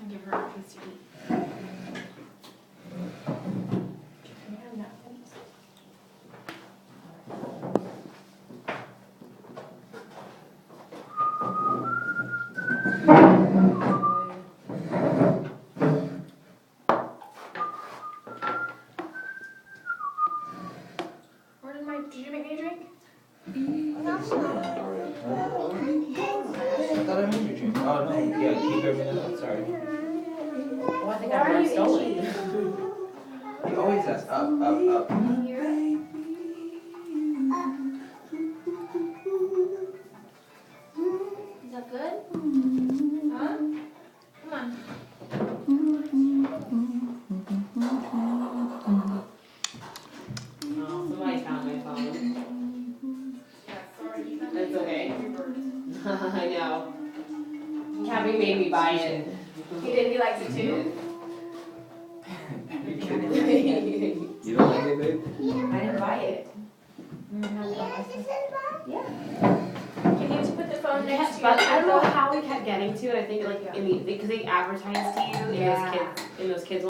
and give her a piece to eat. Did you make me a drink? I thought I made you drink. Oh no, yeah, keep everything up, sorry. Oh, I think Why I are you stole itchy? it. You always ask up. Here? Is that good? Huh? Come on. Oh, somebody found my phone. Yeah, sorry. You found That's okay. your bird. I know. Cabby made me buy it. He did. He likes it too. You don't like it, babe? I didn't buy it. Yeah. Can you just put the phone next to But I don't know your how we kept getting to it. I think like in the because they advertised to you in those kids